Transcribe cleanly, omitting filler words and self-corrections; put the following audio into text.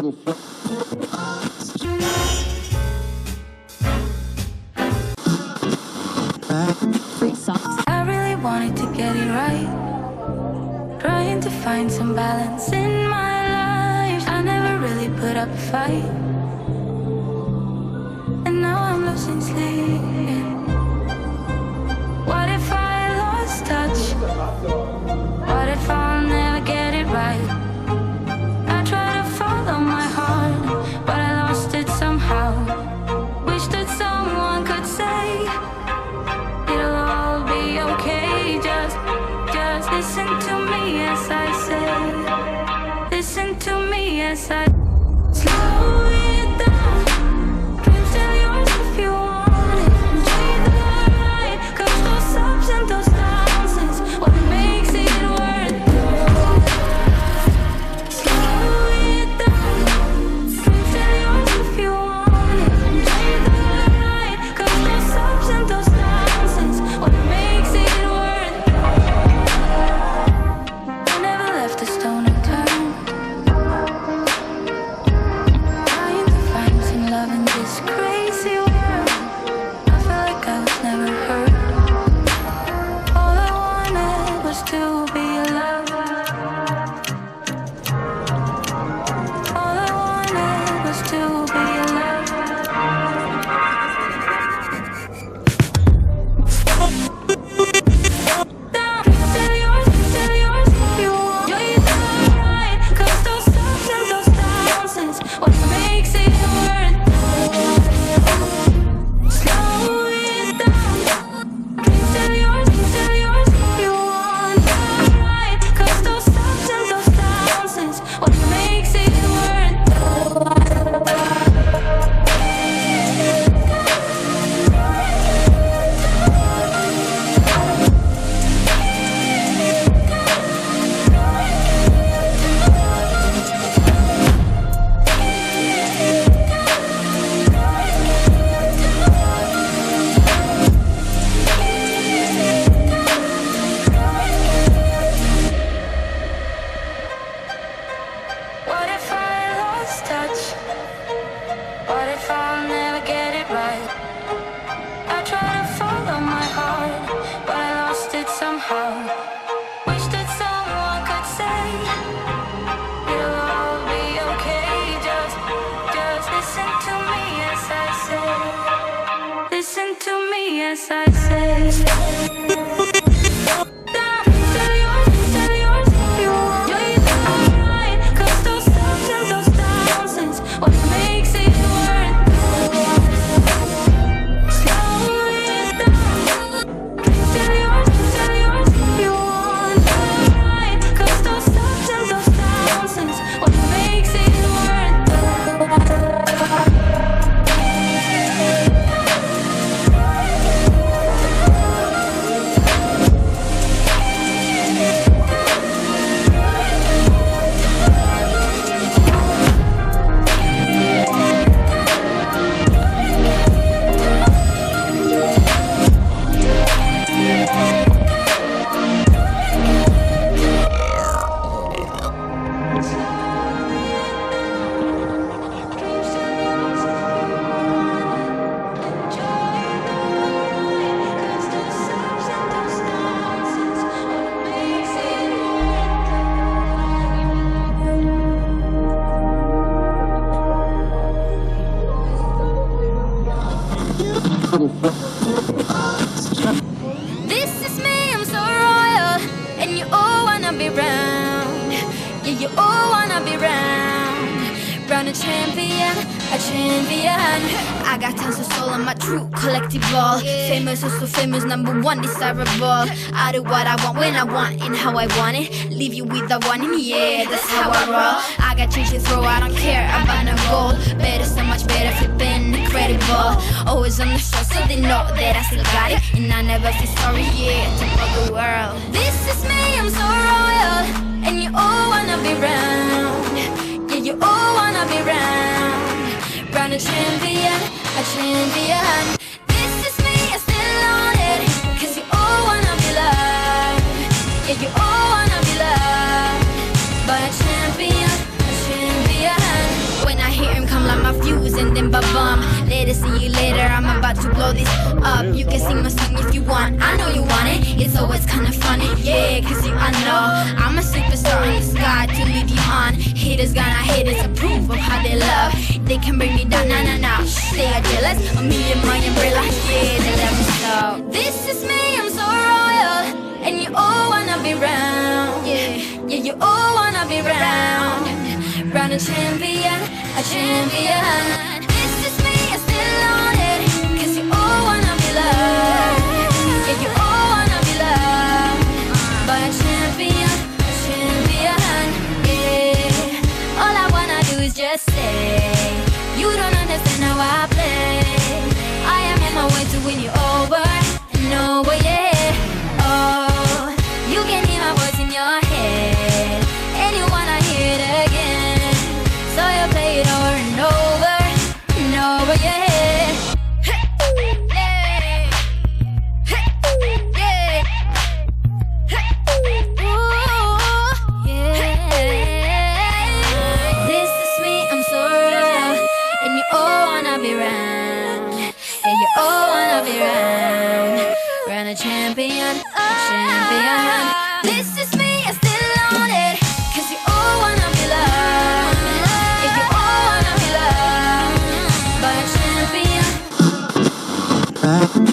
I really wanted to get it right, trying to find some balance in my life. I never really put up a fight, and now I'm losing sleep. What if I lost touch? What if I'll never get it right? I try to follow my heart, but I lost it somehow. Wish that someone could say it'll all be okay. Just listen to me as I say. Listen to me as I slow it down. Dreams are yours if you want it. Enjoy the ride, 'cause those ups and those downs is what makes it worth it. Slow it down. Dreams are yours if you want it. Enjoy the ride, 'cause those ups and those downs is what makes it worth it. I never left a stone unturned, trying to find some love in this crazy world. I felt like I was never heard. All I wanted was to be loved. All I wanted was to be loved. Tell yours if you want. You're the right, 'cause those ups and those downs is what makes it worth it. Slow it down. Tell yours if you want. You're right, 'cause those ups and those downs is what makes it worth it. What if I lost touch? What if I'll never get it right? I try to follow my heart, but I lost it somehow. Wish that someone could say it'll all be okay. Just listen to me as I say. Listen to me as I say. Tell yours if you want. You're the right, 'cause those ups and those downs is what makes it worth it. Slow it down. Tell yours if you want. You're right, 'cause those ups and those downs is what makes it worth it. This is me, I'm so royal, and you all wanna be round. Yeah, you all wanna be round. Round a champion, a champion. I got tons of soul on my true collective ball. Famous, also famous, number one, desirable. I do what I want, when I want, and how I want it. Leave you with the one in the air, that's how I roll. I got change to throw, I don't care about no gold. Better, so much better, flipping incredible. Always on the show, so they know that I still got it. And I never feel sorry, yeah, to all the world. This is me, I'm so royal, and you all wanna be round. Yeah, you all wanna be round. Round a champion, a champion. This is me, I still on it, 'cause you all wanna be loved. Yeah, you all wanna be loved. But a champion, a champion. something but bum. Later, see you later, I'm about to blow this up. You can sing my song if you want, I know you want it. It's always kinda funny, yeah, cause you, I know I'm a superstar in the sky to lead you on. Haters gonna hate us, approve of how they love. They can bring me down, nah, nah, nah. They are jealous of me and my umbrella, yeah, they love me so. This is me, I'm so royal, and you all wanna be round. Yeah, yeah, you all wanna be round. Round a champion, a champion. This is me, I'm still on it, cause you all wanna be loved. Yeah, you all wanna be loved by a champion, a champion. Yeah, all I wanna do is just say, you don't understand how I play. I am on my way to win you over and over, yeah. Oh, you can hear my voice in your head, and you wanna hear it again. So you play it over and over and over, yeah. A champion, a champion. This is me, I'm still on it, cause you all wanna be loved. If you all wanna be loved by a champion.